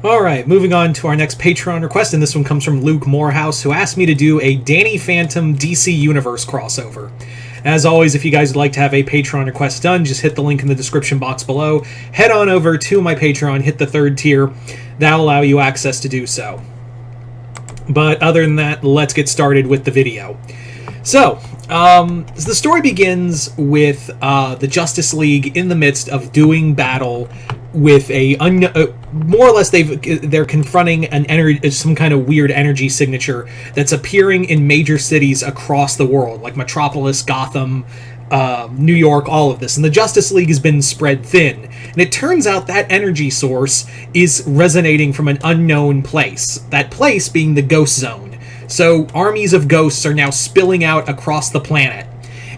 Alright, moving on to our next Patreon request, and this one comes from Luke Morehouse, who asked me to do a Danny Phantom DC Universe crossover. As always, if you guys would like to have a Patreon request done, just hit the link in the description box below. Head on over to my Patreon, hit the 3rd tier. That'll allow you access to do so. But other than that, let's get started with the video. So, the story begins with the Justice League in the midst of doing battle with a more or less they're confronting some kind of weird energy signature that's appearing in major cities across the world, like Metropolis, Gotham, New York, all of this. And the Justice League has been spread thin. And it turns out that energy source is resonating from an unknown place. That place being the Ghost Zone. So armies of ghosts are now spilling out across the planet.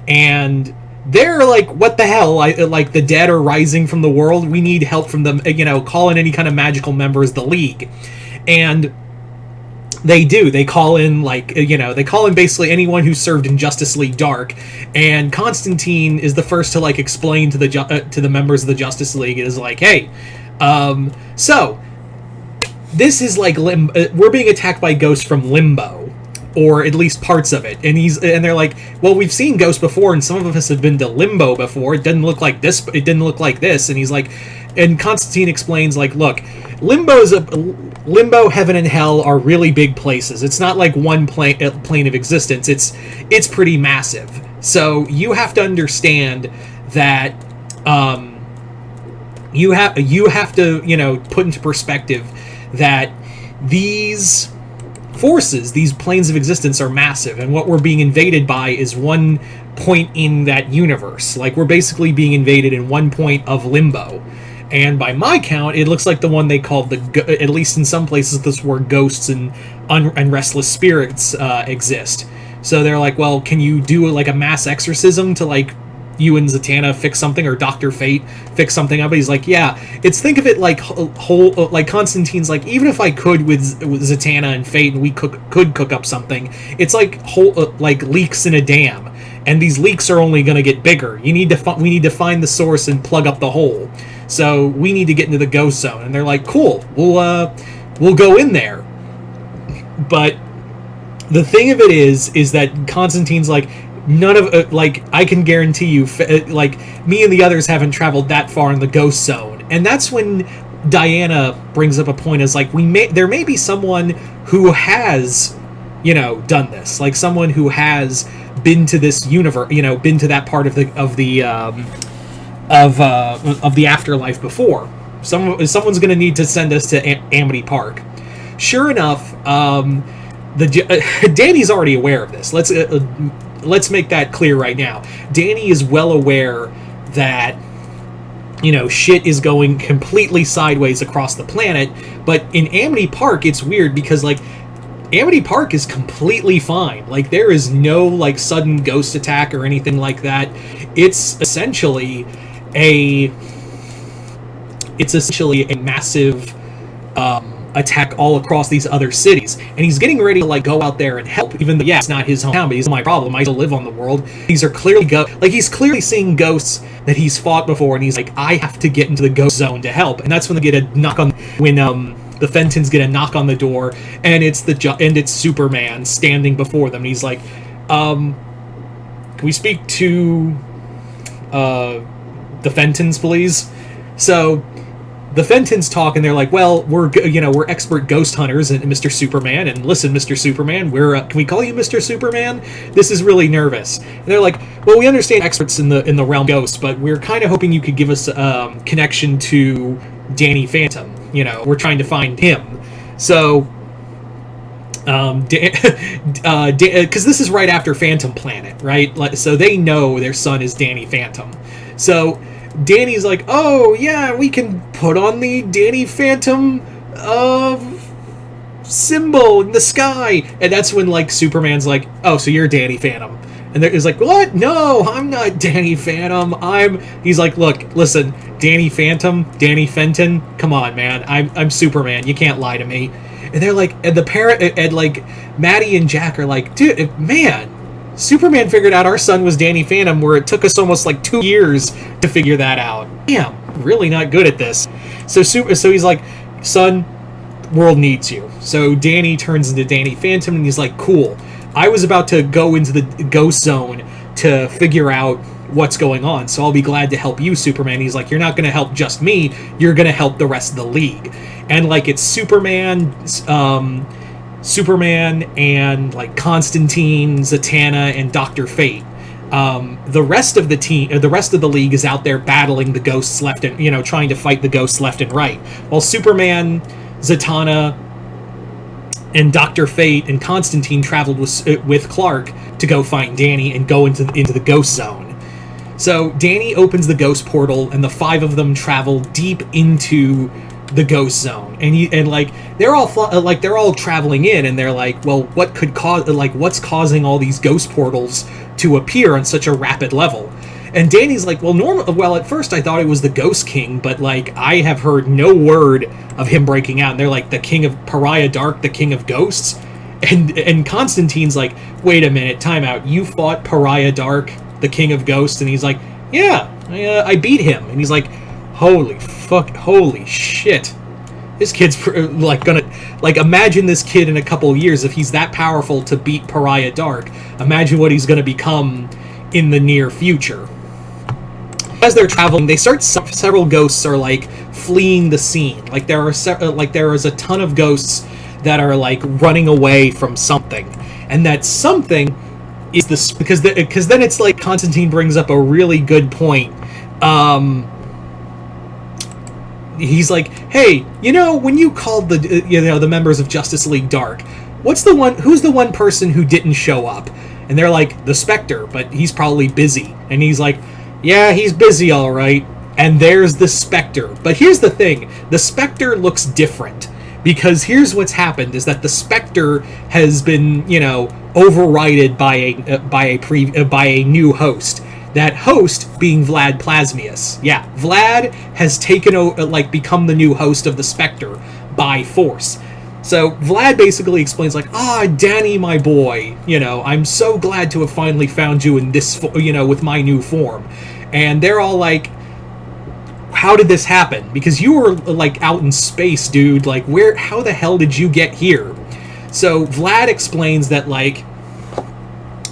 And they're like, what the hell? Like, the dead are rising from the world. We need help from them. Call in any kind of magical members of the League. And they do. They call in, they call in basically anyone who served in Justice League Dark. And Constantine is the first to, explain to the members of the Justice League. It is like, hey, so this is like we're being attacked by ghosts from Limbo. Or at least parts of it. And they're like, well, we've seen ghosts before, and some of us have been to Limbo before. It didn't look like this. It didn't look like this. And he's like, and Constantine explains, look, Limbo, Heaven, and Hell are really big places. It's not like one plane of existence. It's pretty massive. So you have to understand that you have to put into perspective that these forces, these planes of existence, are massive, and what we're being invaded by is one point in that universe. We're basically being invaded in one point of Limbo. And by my count, it looks like the one they called at least in some places, this is where ghosts and restless spirits exist. So they're like, well, can you do a mass exorcism to you and Zatanna fix something, or Dr. Fate fix something up? But he's like, yeah, think of it like Constantine's like, even if I could with Zatanna and Fate, and we could cook up something, it's like leaks in a dam, and these leaks are only going to get bigger. We need to find the source and plug up the hole. So we need to get into the Ghost Zone. And they're like, cool, we'll go in there. But the thing of it is that Constantine's like, none of I can guarantee you, me and the others haven't traveled that far in the Ghost Zone. And that's when Diana brings up a point as there may be someone who has done this, someone who has been to this universe, been to that part of the afterlife before. Someone's going to need to send us to Amity Park. Sure enough, Danny's already aware of this. Let's make that clear right now. Danny is well aware that, shit is going completely sideways across the planet. But in Amity Park, it's weird because, Amity Park is completely fine. There is no, sudden ghost attack or anything like that. It's essentially a massive attack all across these other cities, and he's getting ready to go out there and help, even though it's not his hometown, but he's my problem. I still live on the world. These are clearly he's clearly seeing ghosts that he's fought before, and he's like, I have to get into the Ghost Zone to help. And that's when they get a knock on the Fentons get a knock on the door, and it's Superman standing before them, and he's like, can we speak to the Fentons, please? So the Fentons talk, and they're like, well, we're expert ghost hunters, and Mr. Superman, and listen, Mr. Superman, can we call you Mr. Superman? This is really nervous. And they're like, well, we understand experts in the realm of ghosts, but we're kind of hoping you could give us connection to Danny Phantom. We're trying to find him. So, because this is right after Phantom Planet, right? So they know their son is Danny Phantom. So Danny's like, oh yeah, we can put on the Danny Phantom symbol in the sky. And that's when Superman's like, oh, so you're Danny Phantom. And he's like, what? No, I'm not Danny Phantom. He's like, look, listen, Danny Phantom, Danny Fenton, come on, man. I'm Superman. You can't lie to me. And they're like, and the parent, and Maddie and Jack are like, dude, man, Superman figured out our son was Danny Phantom, where it took us almost 2 years to figure that out. Damn, really not good at this. So he's like, son, world needs you. So Danny turns into Danny Phantom, and he's like, cool. I was about to go into the ghost zone to figure out what's going on, so I'll be glad to help you, Superman. He's like, you're not going to help just me, you're going to help the rest of the League. And like, it's Superman and like Constantine, Zatanna, and Dr. Fate. The rest of the team, the rest of the League is out there battling the ghosts left and, trying to fight the ghosts left and right. While Superman, Zatanna, and Dr. Fate and Constantine traveled with Clark to go find Danny and go into the ghost zone. So Danny opens the ghost portal, and the 5 of them travel deep into the ghost zone, and they're all traveling in, and they're like, well, what could cause, what's causing all these ghost portals to appear on such a rapid level? And Danny's like, well, at first I thought it was the Ghost King, but I have heard no word of him breaking out. And they're like, the King of Pariah Dark, the King of Ghosts, and Constantine's like, wait a minute, time out, you fought Pariah Dark, the King of Ghosts? And he's like, yeah, I beat him. And he's like, holy shit, this kid's imagine this kid in a couple of years, if he's that powerful to beat Pariah Dark, imagine what he's gonna become in the near future. As they're traveling, they start, several ghosts are fleeing the scene. There is a ton of ghosts that are running away from something, and that something is this, because then it's Constantine brings up a really good point. He's like, hey, when you called the members of Justice League Dark, who's the one person who didn't show up? And they're like, the Spectre, but he's probably busy. And he's like, yeah, he's busy, all right. And there's the Spectre. But here's the thing, the Spectre looks different, because here's what's happened, is that the Spectre has been, overridden by a new host. That host being Vlad Plasmius. Yeah, Vlad has taken over, become the new host of the Spectre by force. So Vlad basically explains Danny, my boy, I'm so glad to have finally found you in this, with my new form. And they're all like, how did this happen? Because you were out in space, dude. How the hell did you get here? So Vlad explains that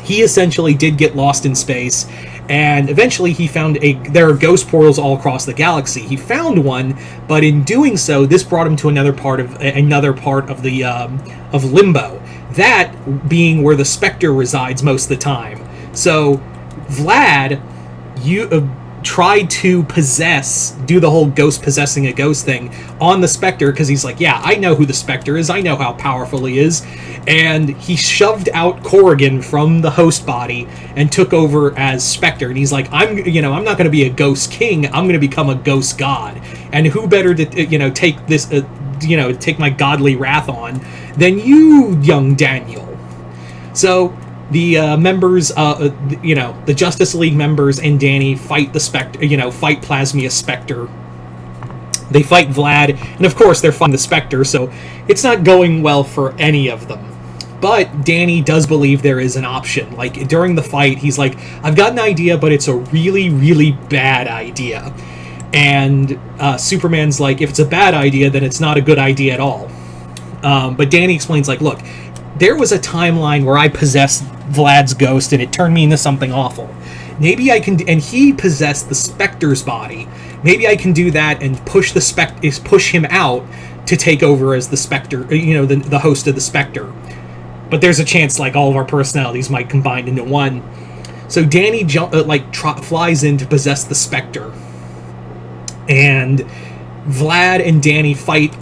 he essentially did get lost in space, and eventually he found there are ghost portals all across the galaxy. He found one, but in doing so, this brought him to another part of the of Limbo, that being where the Spectre resides most of the time. So Vlad, tried to do the whole ghost possessing a ghost thing on the Spectre, because he's like, yeah, I know who the Spectre is, I know how powerful he is, and he shoved out Corrigan from the host body and took over as Spectre. And he's like, I'm not going to be a ghost king, I'm going to become a ghost god, and who better to take this take my godly wrath on than you, young Daniel. So the members, the Justice League members and Danny fight the Spectre, fight Plasmius Spectre. They fight Vlad, and of course they're fighting the Spectre, so it's not going well for any of them. But Danny does believe there is an option. During the fight, he's like, I've got an idea, but it's a really, really bad idea. And Superman's like, if it's a bad idea, then it's not a good idea at all. But Danny explains, look, there was a timeline where I possessed Vlad's ghost and it turned me into something awful. Maybe I can, and he possessed the Spectre's body. Maybe I can do that and push him out to take over as the Spectre, the host of the Spectre. But there's a chance all of our personalities might combine into one. So Danny flies in to possess the Spectre, and Vlad and Danny fight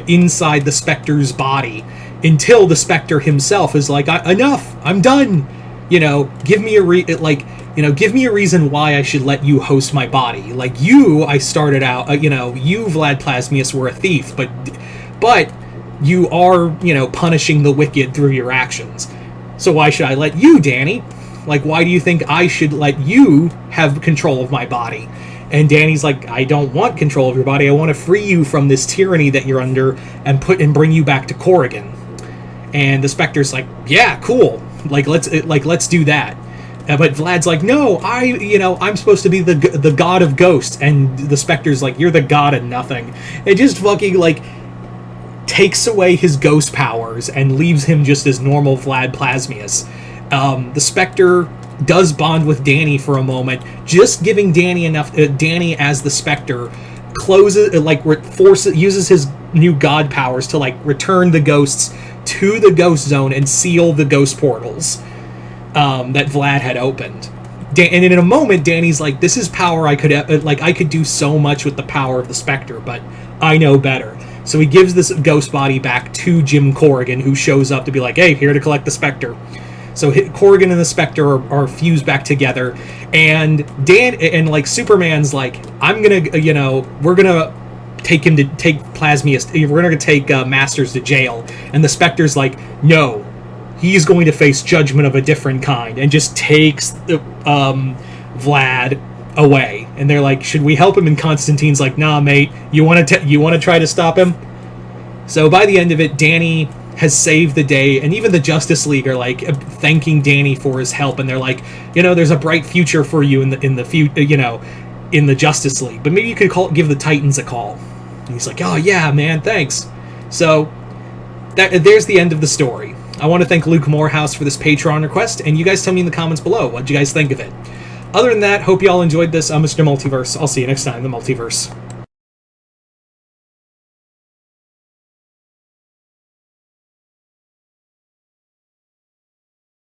inside the Spectre's body, until the Spectre himself is like, enough, I'm done. Give me a reason why I should let you host my body. I started out, you, Vlad Plasmius, were a thief, but you are, punishing the wicked through your actions. So why should I let you, Danny? Why do you think I should let you have control of my body? And Danny's like, I don't want control of your body. I want to free you from this tyranny that you're under and bring you back to Corrigan. And the Spectre's like, yeah, cool. Let's do that. But Vlad's like, no, I'm supposed to be the god of ghosts. And the Spectre's like, you're the god of nothing. It just fucking takes away his ghost powers and leaves him just as normal Vlad Plasmius. The Spectre does bond with Danny for a moment, just giving Danny enough. Danny as the Spectre uses his new god powers to return the ghosts to the ghost zone and seal the ghost portals that Vlad had opened. And in a moment, Danny's like, "This is power I could do so much with the power of the Spectre, but I know better." So he gives this ghost body back to Jim Corrigan, who shows up to be like, "Hey, here to collect the Spectre." So Corrigan and the Spectre are fused back together, and Superman's like, "I'm gonna, we're gonna take Plasmius. We're gonna take Masters to jail," and the Spectre's like, "No, he's going to face judgment of a different kind," and just takes Vlad away. And they're like, "Should we help him?" And Constantine's like, "Nah, mate. You want to try to stop him?" So by the end of it, Danny has saved the day, and even the Justice League are thanking Danny for his help, and they're like, "There's a bright future for you in the Justice League, but maybe you could give the Titans a call." And he's like, "Oh yeah, man, thanks." So there's the end of the story. I want to thank Luke Morehouse for this Patreon request, and you guys tell me in the comments below what you guys think of it. Other than that, hope you all enjoyed this. I'm Mr. Multiverse. I'll see you next time in the Multiverse.